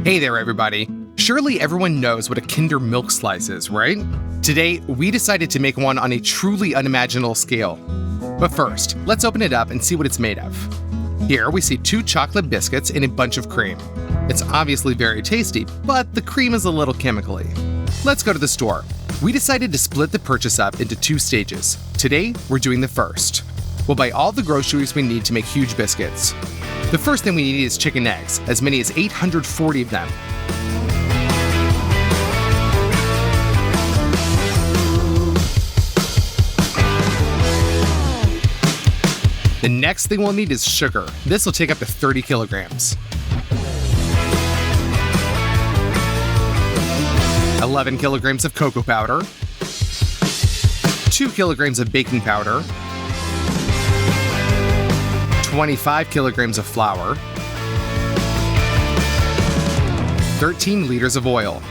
Hey there, everybody. Surely everyone knows what a Kinder Milk Slice is, right? Today, we decided to make one on a truly unimaginable scale. But first, let's open it up and see what it's made of. Here, we see 2 chocolate biscuits and a bunch of cream. It's obviously very tasty, but the cream is a little chemically. Let's go to the store. We decided to split the purchase up into 2 stages. Today, we're doing the first. We'll buy all the groceries we need to make huge biscuits. The first thing we need is chicken eggs, as many as 840 of them. The next thing we'll need is sugar. This will take up to 30 kilograms. 11 kilograms of cocoa powder. 2 kilograms of baking powder. 25 kilograms of flour, 13 liters of oil.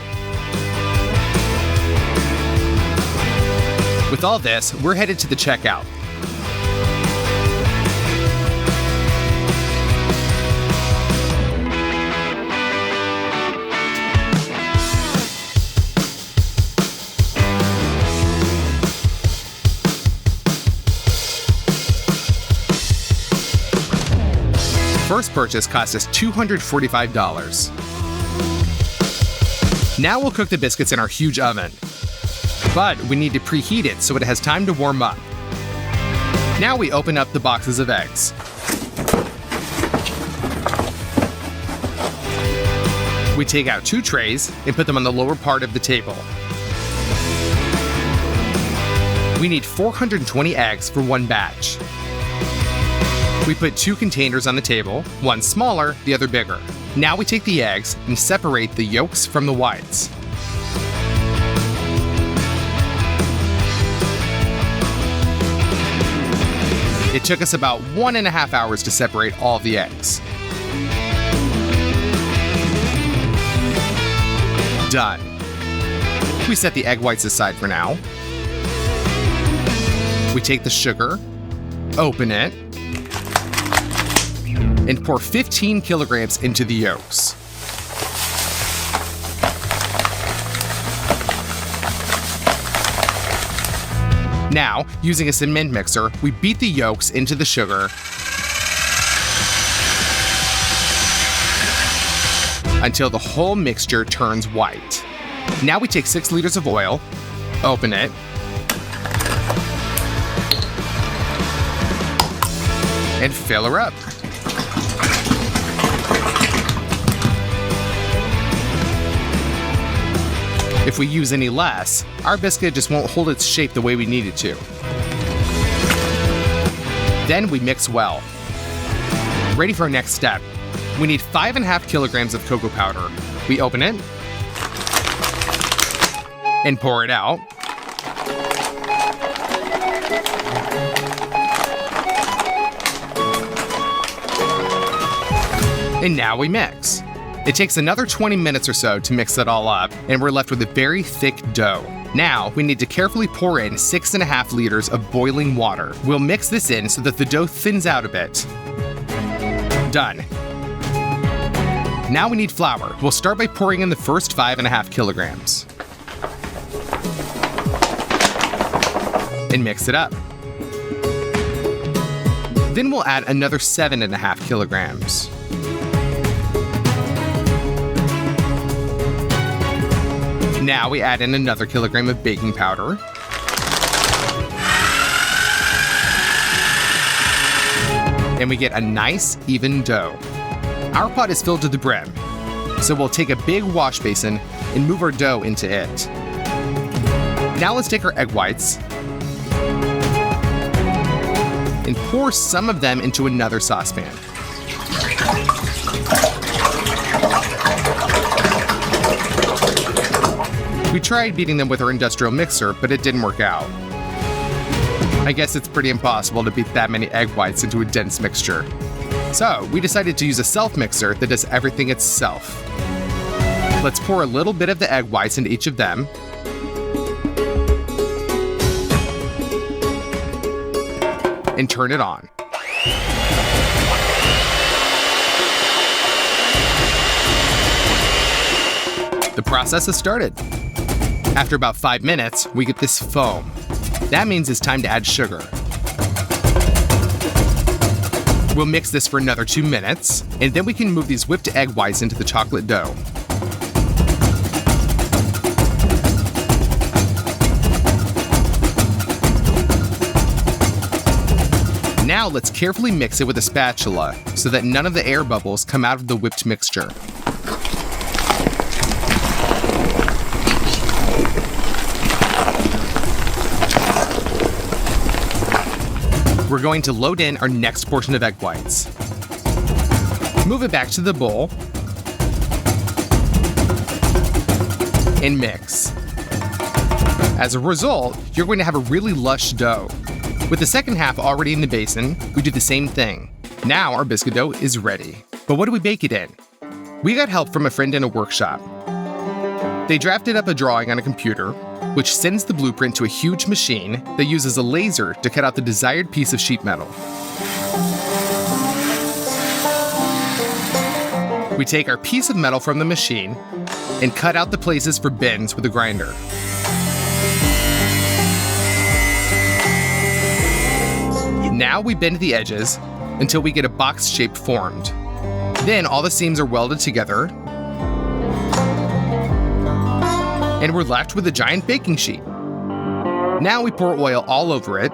With all this, we're headed to the checkout. First purchase cost us $245. Now we'll cook the biscuits in our huge oven. But we need to preheat it so it has time to warm up. Now we open up the boxes of eggs. We take out 2 trays and put them on the lower part of the table. We need 420 eggs for 1 batch. We put 2 containers on the table, one smaller, the other bigger. Now we take the eggs and separate the yolks from the whites. It took us about 1.5 hours to separate all the eggs. Done. We set the egg whites aside for now. We take the sugar, open it, and pour 15 kilograms into the yolks. Now, using a cement mixer, we beat the yolks into the sugar until the whole mixture turns white. Now we take 6 liters of oil, open it, and fill her up. If we use any less, our biscuit just won't hold its shape the way we need it to. Then we mix well. Ready for our next step. We need 5.5 kilograms of cocoa powder. We open it and pour it out. And now we mix. It takes another 20 minutes or so to mix it all up, and we're left with a very thick dough. Now, we need to carefully pour in 6.5 liters of boiling water. We'll mix this in so that the dough thins out a bit. Done. Now we need flour. We'll start by pouring in the first 5.5 kilograms. And mix it up. Then we'll add another 7.5 kilograms. Now we add in another kilogram of baking powder. And we get a nice, even dough. Our pot is filled to the brim, so we'll take a big wash basin and move our dough into it. Now let's take our egg whites and pour some of them into another saucepan. We tried beating them with our industrial mixer, but it didn't work out. I guess it's pretty impossible to beat that many egg whites into a dense mixture. So we decided to use a self-mixer that does everything itself. Let's pour a little bit of the egg whites into each of them. And turn it on. the process has started. After about 5 minutes, we get this foam. That means it's time to add sugar. We'll mix this for another 2 minutes, and then we can move these whipped egg whites into the chocolate dough. Now let's carefully mix it with a spatula so that none of the air bubbles come out of the whipped mixture. We're going to load in our next portion of egg whites. Move it back to the bowl and mix. As a result, you're going to have a really lush dough. With the second half already in the basin, we do the same thing. Now our biscuit dough is ready. But what do we bake it in? We got help from a friend in a workshop. They drafted up a drawing on a computer, which sends the blueprint to a huge machine that uses a laser to cut out the desired piece of sheet metal. We take our piece of metal from the machine and cut out the places for bends with a grinder. Now we bend the edges until we get a box shape formed. Then all the seams are welded together, and we're left with a giant baking sheet. Now we pour oil all over it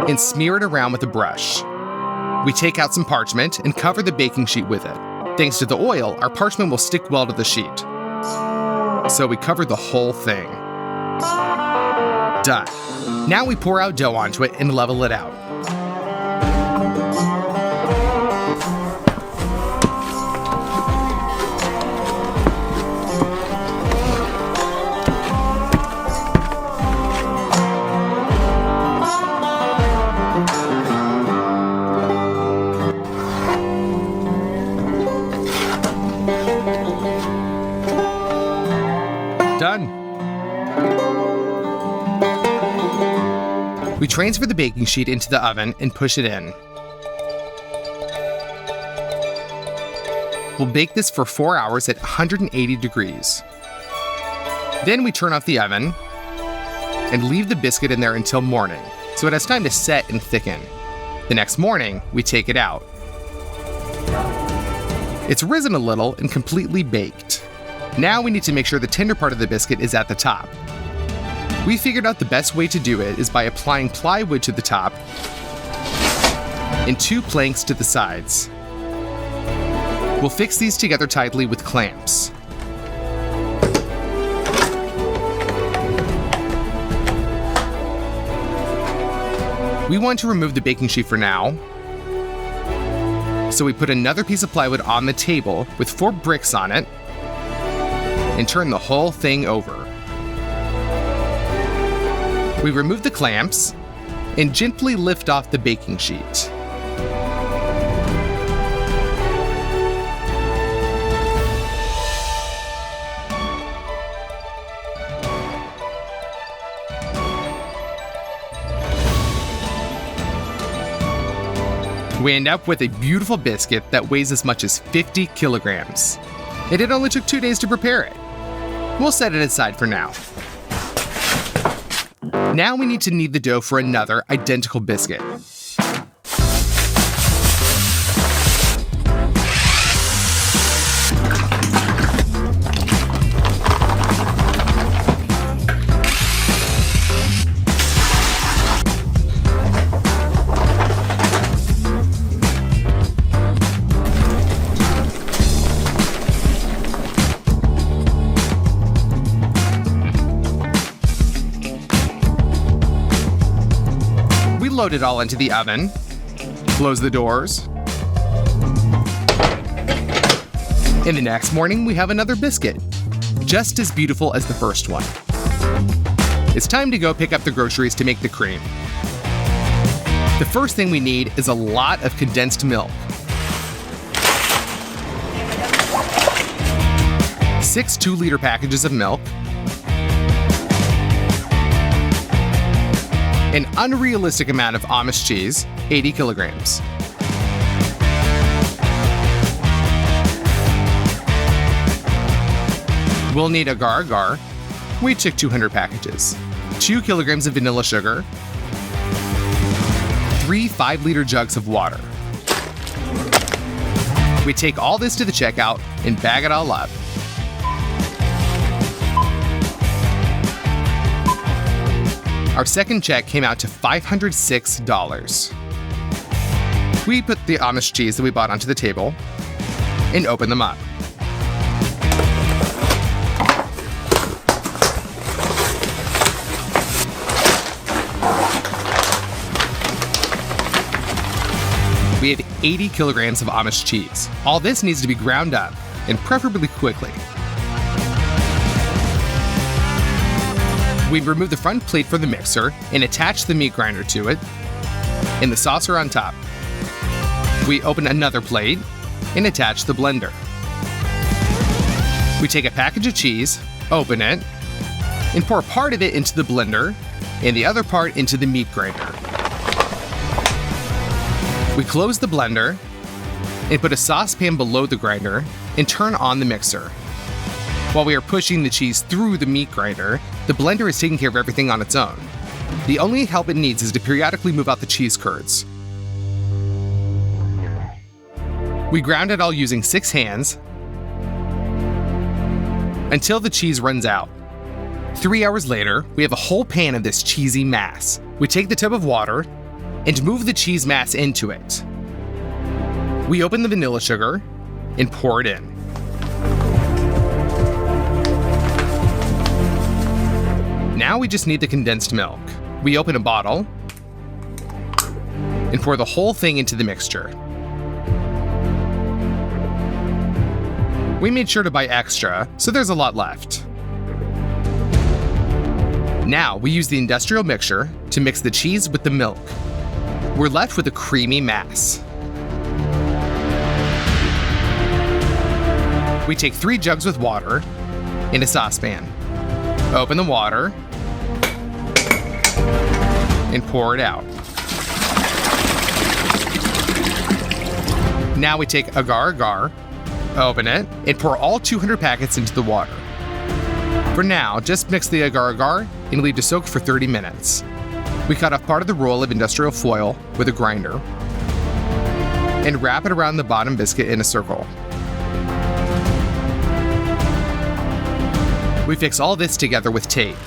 and smear it around with a brush. We take out some parchment and cover the baking sheet with it. Thanks to the oil, our parchment will stick well to the sheet. So we cover the whole thing. Done. Now we pour out dough onto it and level it out. Done. We transfer the baking sheet into the oven and push it in. We'll bake this for 4 hours at 180 degrees. Then we turn off the oven and leave the biscuit in there until morning, so it has time to set and thicken. The next morning, we take it out. It's risen a little and completely baked. Now we need to make sure the tender part of the biscuit is at the top. We figured out the best way to do it is by applying plywood to the top and 2 planks to the sides. We'll fix these together tightly with clamps. We want to remove the baking sheet for now, so we put another piece of plywood on the table with 4 bricks on it and turn the whole thing over. We remove the clamps and gently lift off the baking sheet. We end up with a beautiful biscuit that weighs as much as 50 kilograms. And it only took 2 days to prepare it. We'll set it aside for now. Now we need to knead the dough for another identical biscuit. Load it all into the oven, close the doors, and the next morning we have another biscuit, just as beautiful as the first one. It's time to go pick up the groceries to make the cream. The first thing we need is a lot of condensed milk. 6 2-liter packages of milk, an unrealistic amount of Amish cheese, 80 kilograms. We'll need agar-agar. We took 200 packages. 2 kilograms of vanilla sugar. 3 5-liter jugs of water. We take all this to the checkout and bag it all up. Our second check came out to $506. We put the Amish cheese that we bought onto the table and open them up. We had 80 kilograms of Amish cheese. All this needs to be ground up, and preferably quickly. We remove the front plate from the mixer and attach the meat grinder to it, and the saucer on top. We open another plate and attach the blender. We take a package of cheese, open it, and pour part of it into the blender and the other part into the meat grinder. We close the blender and put a saucepan below the grinder and turn on the mixer. While we are pushing the cheese through the meat grinder, the blender is taking care of everything on its own. The only help it needs is to periodically move out the cheese curds. We ground it all using 6 hands until the cheese runs out. 3 hours later, we have a whole pan of this cheesy mass. We take the tub of water and move the cheese mass into it. We open the vanilla sugar and pour it in. Now we just need the condensed milk. We open a bottle and pour the whole thing into the mixture. We made sure to buy extra, so there's a lot left. Now we use the industrial mixer to mix the cheese with the milk. We're left with a creamy mass. We take 3 jugs with water in a saucepan. Open the water and pour it out. Now we take agar-agar, open it, and pour all 200 packets into the water. For now, just mix the agar-agar and leave to soak for 30 minutes. We cut off part of the roll of industrial foil with a grinder and wrap it around the bottom biscuit in a circle. We fix all this together with tape.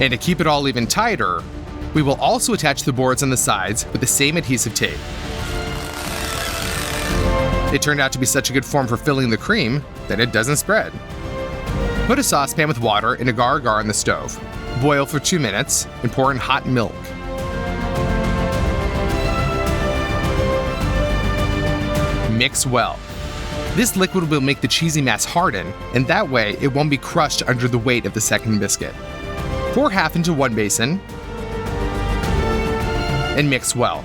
And to keep it all even tighter, we will also attach the boards on the sides with the same adhesive tape. It turned out to be such a good form for filling the cream that it doesn't spread. Put a saucepan with water and agar-agar on the stove. Boil for 2 minutes and pour in hot milk. Mix well. This liquid will make the cheesy mass harden, and that way it won't be crushed under the weight of the second biscuit. Pour half into one basin and mix well.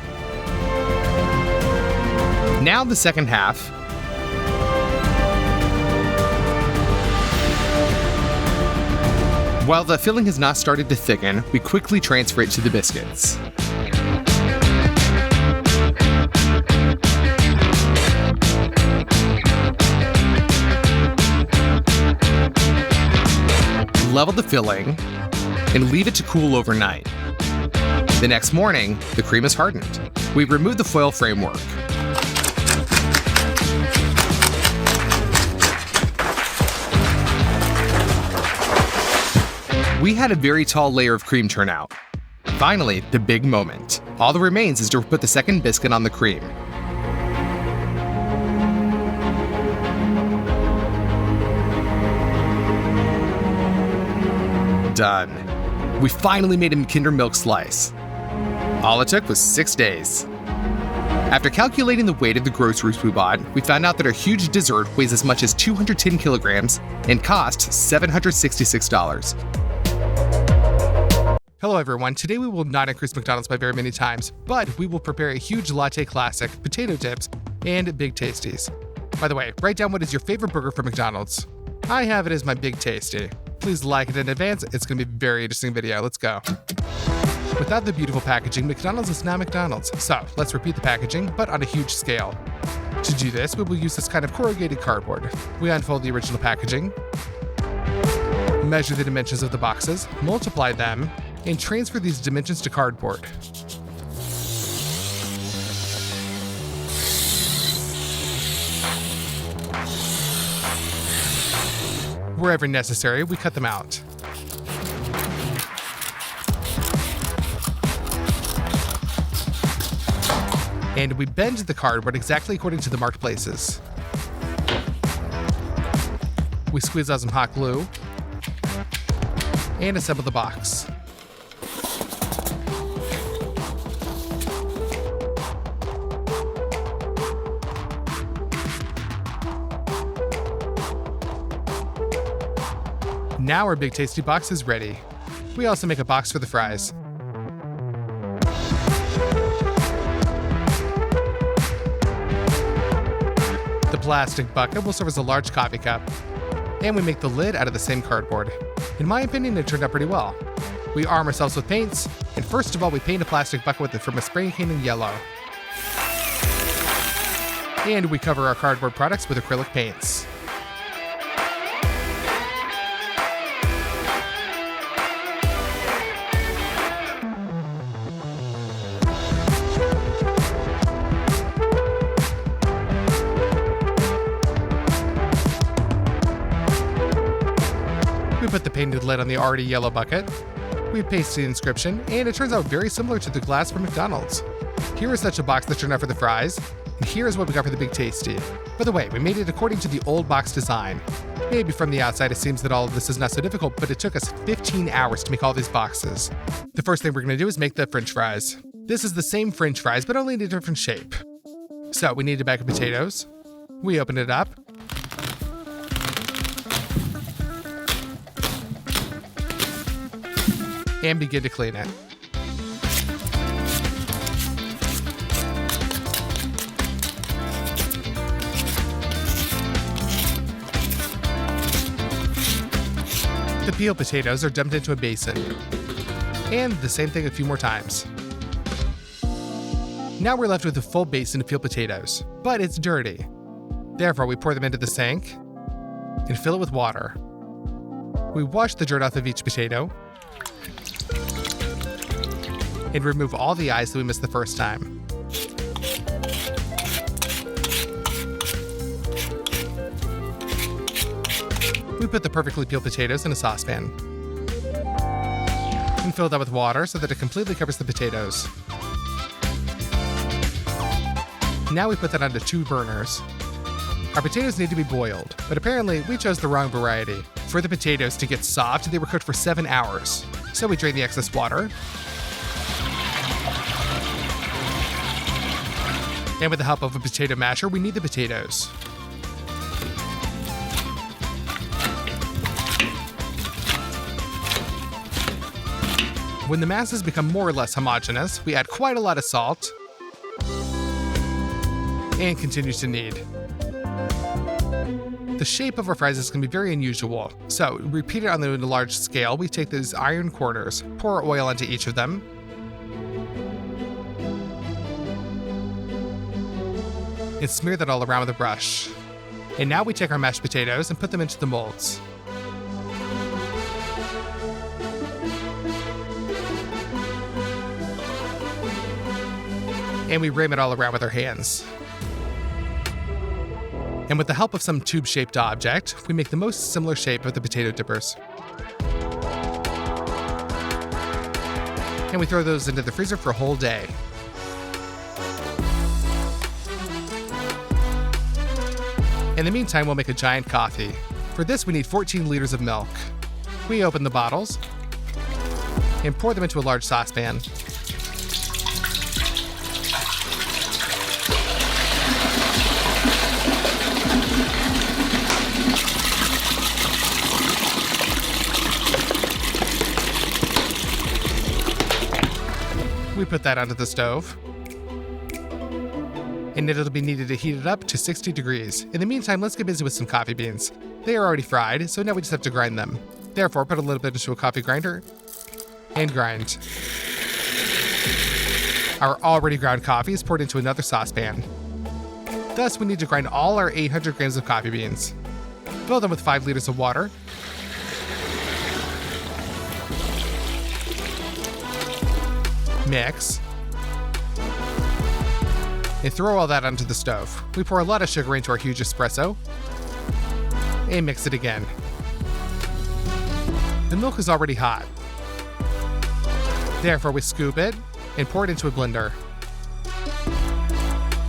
Now the second half. While the filling has not started to thicken, we quickly transfer it to the biscuits. Level the filling and leave it to cool overnight. The next morning, the cream is hardened. We remove the foil framework. We had a very tall layer of cream turn out. Finally, the big moment. All that remains is to put the second biscuit on the cream. Done. We finally made a Kinder Milk slice. All it took was 6 days. After calculating the weight of the groceries we bought, we found out that our huge dessert weighs as much as 210 kilograms and costs $766. Hello everyone, today we will not increase McDonald's by very many times, but we will prepare a huge latte classic, potato dips, and Big Tasties. By the way, write down what is your favorite burger from McDonald's. I have it as my Big Tasty. Please like it in advance, it's going to be a very interesting video, let's go. Without the beautiful packaging, McDonald's is now McDonald's. So, let's repeat the packaging, but on a huge scale. To do this, we will use this kind of corrugated cardboard. We unfold the original packaging, measure the dimensions of the boxes, multiply them, and transfer these dimensions to cardboard. Wherever necessary, we cut them out. And we bend the cardboard exactly according to the marked places. We squeeze out some hot glue and assemble the box. Now our big tasty box is ready. We also make a box for the fries. The plastic bucket will serve as a large coffee cup. And we make the lid out of the same cardboard. In my opinion, it turned out pretty well. We arm ourselves with paints, and first of all, we paint a plastic bucket with it from a spray can in yellow. And we cover our cardboard products with acrylic paints. We put the painted lid on the already yellow bucket. We paste the inscription, and it turns out very similar to the glass from McDonald's. Here is such a box that turned out for the fries, and here is what we got for the Big Tasty. By the way, we made it according to the old box design. Maybe from the outside it seems that all of this is not so difficult, but it took us 15 hours to make all these boxes. The first thing we're going to do is make the French fries. This is the same French fries, but only in a different shape. So we need a bag of potatoes. We open it up. And begin to clean it. The peeled potatoes are dumped into a basin. And the same thing a few more times. Now we're left with a full basin of peeled potatoes, but it's dirty. Therefore, we pour them into the sink and fill it with water. We wash the dirt off of each potato and remove all the ice that we missed the first time. We put the perfectly peeled potatoes in a saucepan and fill that with water so that it completely covers the potatoes. Now we put that onto 2 burners. Our potatoes need to be boiled, but apparently we chose the wrong variety. For the potatoes to get soft, they were cooked for 7 hours. So we drain the excess water. And with the help of a potato masher, we knead the potatoes. When the masses become more or less homogeneous, we add quite a lot of salt and continue to knead. The shape of our fries can be very unusual, so repeat it on a large scale. We take these iron quarters, pour oil onto each of them, and smear that all around with a brush. And now we take our mashed potatoes and put them into the molds. And we rim it all around with our hands. And with the help of some tube-shaped object, we make the most similar shape of the potato dippers. And we throw those into the freezer for a whole day. In the meantime, we'll make a giant coffee. For this, we need 14 liters of milk. We open the bottles and pour them into a large saucepan. We put that onto the stove. And it'll be needed to heat it up to 60 degrees. In the meantime, let's get busy with some coffee beans. They are already fried, so now we just have to grind them. Therefore, put a little bit into a coffee grinder and grind. Our already ground coffee is poured into another saucepan. Thus, we need to grind all our 800 grams of coffee beans. Fill them with 5 liters of water. Mix. And throw all that onto the stove. We pour a lot of sugar into our huge espresso. And mix it again. The milk is already hot. Therefore, we scoop it and pour it into a blender.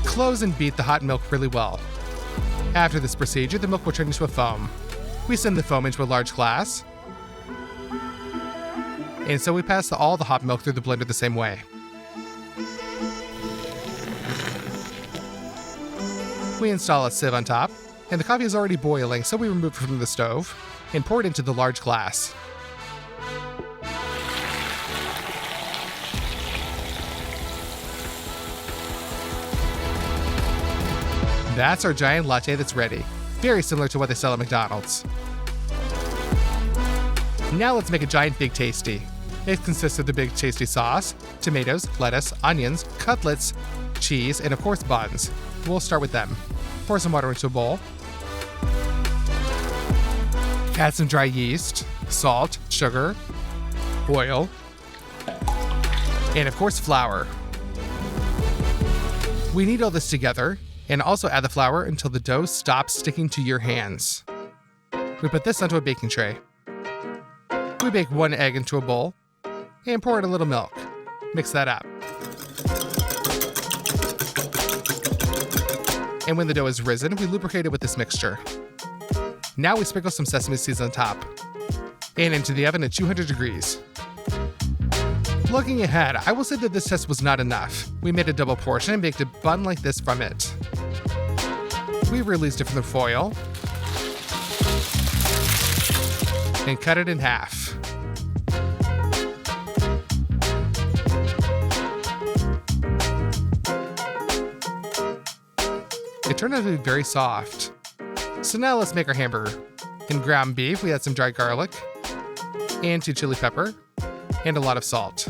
Close and beat the hot milk really well. After this procedure, the milk will turn into a foam. We send the foam into a large glass. And so we pass all the hot milk through the blender the same way. We install a sieve on top, and the coffee is already boiling, so we remove it from the stove and pour it into the large glass. That's our giant latte that's ready. Very similar to what they sell at McDonald's. Now let's make a giant Big Tasty. It consists of the Big Tasty sauce, tomatoes, lettuce, onions, cutlets, cheese, and of course buns. We'll start with them. Pour some water into a bowl. Add some dry yeast, salt, sugar, oil, and of course flour. We knead all this together and also add the flour until the dough stops sticking to your hands. We put this onto a baking tray. We bake 1 egg into a bowl and pour in a little milk. Mix that up. And when the dough is risen, we lubricate it with this mixture. Now we sprinkle some sesame seeds on top and into the oven at 200 degrees. Looking ahead, I will say that this test was not enough. We made a double portion and baked a bun like this from it. We released it from the foil and cut it in half. It turned out to be very soft. So now let's make our hamburger. In ground beef, we add some dry garlic and 2 chili pepper and a lot of salt.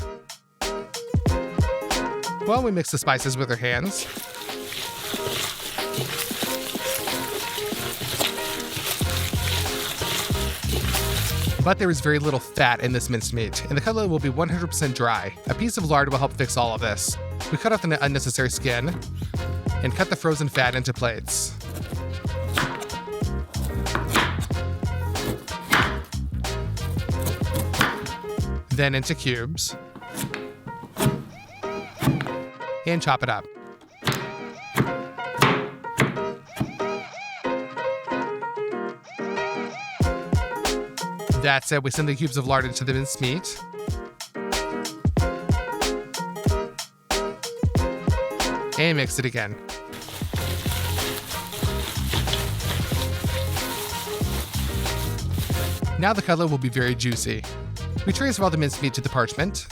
Well, we mix the spices with our hands. But there is very little fat in this minced meat, and the cutlet will be 100% dry. A piece of lard will help fix all of this. We cut off the unnecessary skin and cut the frozen fat into plates. Then into cubes. And chop it up. That's it. We send the cubes of lard into the minced meat. And mix it again. Now the cutlet will be very juicy. We transfer all the minced meat to the parchment.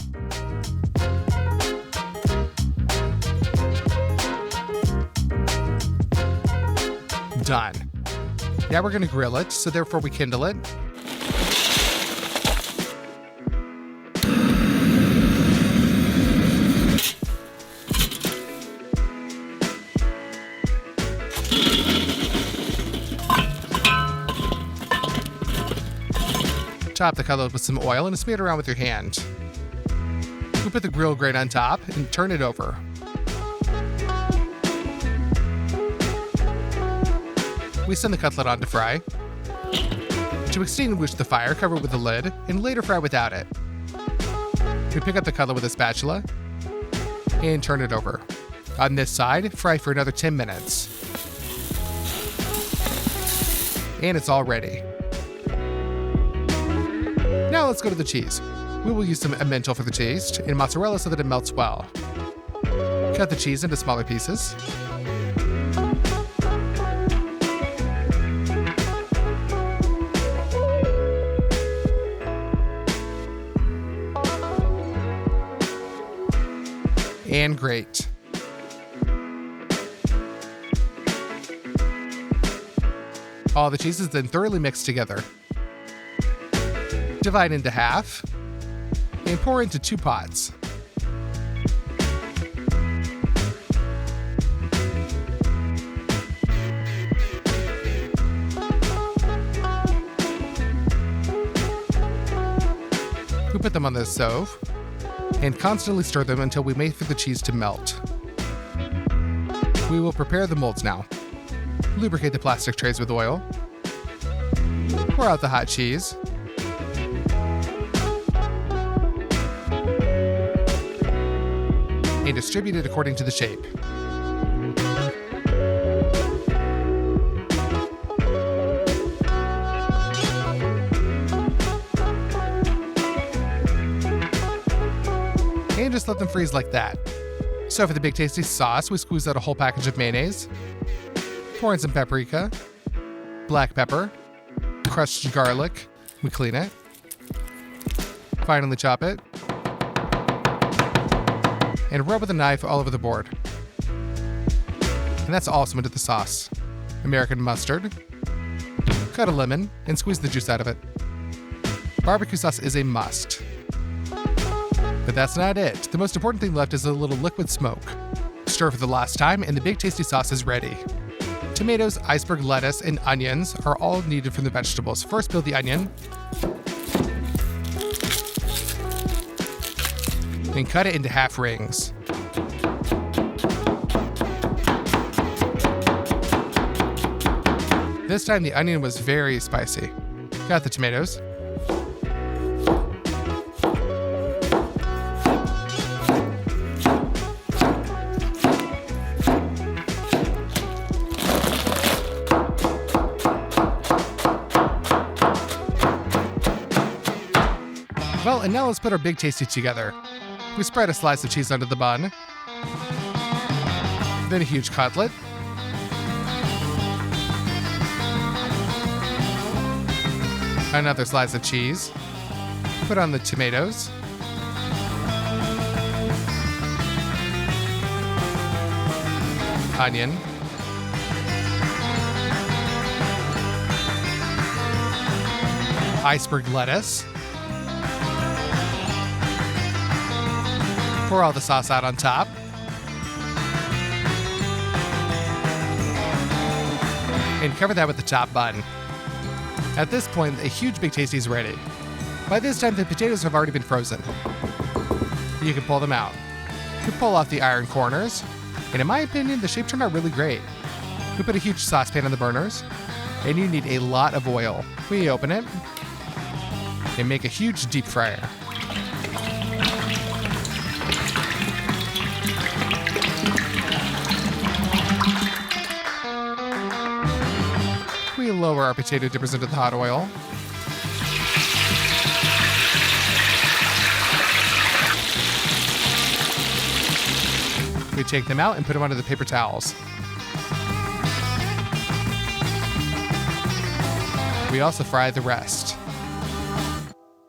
Done. Now we're going to grill it, so therefore we kindle it. Top the cutlet with some oil and smear it around with your hand. We put the grill grate on top and turn it over. We send the cutlet on to fry. To extinguish the fire, cover it with a lid and later fry without it. We pick up the cutlet with a spatula and turn it over. On this side, fry for another 10 minutes. And it's all ready. Now let's go to the cheese. We will use some emmental for the taste and mozzarella so that it melts well. Cut the cheese into smaller pieces. And grate. All the cheese is then thoroughly mixed together. Divide into half and pour into 2 pots. put them on the stove and constantly stir them until we wait for the cheese to melt. We will prepare the molds now. Lubricate the plastic trays with oil. Pour out the hot cheese. And distribute it according to the shape. And just let them freeze like that. So for the Big Tasty sauce, we squeeze out a whole package of mayonnaise, pour in some paprika, black pepper, crushed garlic, we clean it, finally chop it, and rub with a knife all over the board. And that's also into the sauce. American mustard, cut a lemon, and squeeze the juice out of it. Barbecue sauce is a must. But that's not it. The most important thing left is a little liquid smoke. Stir for the last time and the Big Tasty sauce is ready. Tomatoes, iceberg lettuce, and onions are all needed from the vegetables. First, peel the onion. Then cut it into half rings. This time the onion was very spicy. Got the tomatoes. Well, and now let's put our Big Tasty together. We spread a slice of cheese under the bun, then a huge cutlet, another slice of cheese, put on the tomatoes, onion, iceberg lettuce, pour all the sauce out on top, and cover that with the top bun. At this point, a huge Big Tasty is ready. By this time, the potatoes have already been frozen. You can pull them out. You can pull off the iron corners, and in my opinion, the shape turned out really great. We put a huge saucepan on the burners, and you need a lot of oil. We open it, and make a huge deep fryer. We lower our potato dippers into the hot oil. We take them out and put them onto the paper towels. We also fry the rest.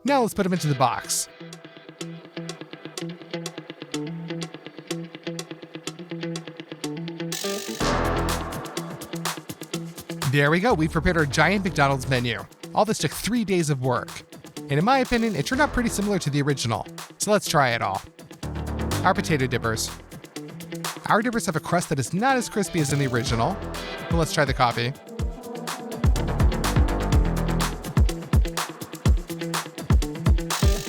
Now let's put them into the box. There we go, we've prepared our giant McDonald's menu. All this took 3 days of work. And in my opinion, it turned out pretty similar to the original. So let's try it all. Our potato dippers. Our dippers have a crust that is not as crispy as in the original. But let's try the coffee.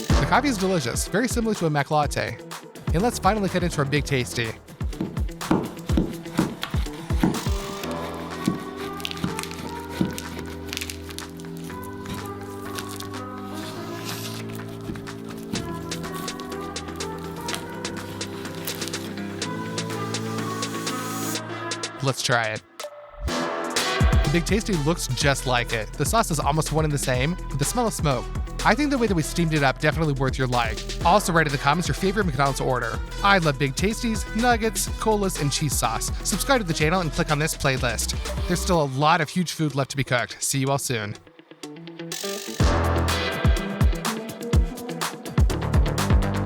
The coffee is delicious, very similar to a Mac latte. And let's finally cut into our Big Tasty. Let's try it. The Big Tasty looks just like it. The sauce is almost one and the same, but the smell of smoke. I think the way that we steamed it up definitely worth your like. Also write in the comments your favorite McDonald's order. I love Big Tasties, nuggets, colas, and cheese sauce. Subscribe to the channel and click on this playlist. There's still a lot of huge food left to be cooked. See you all soon.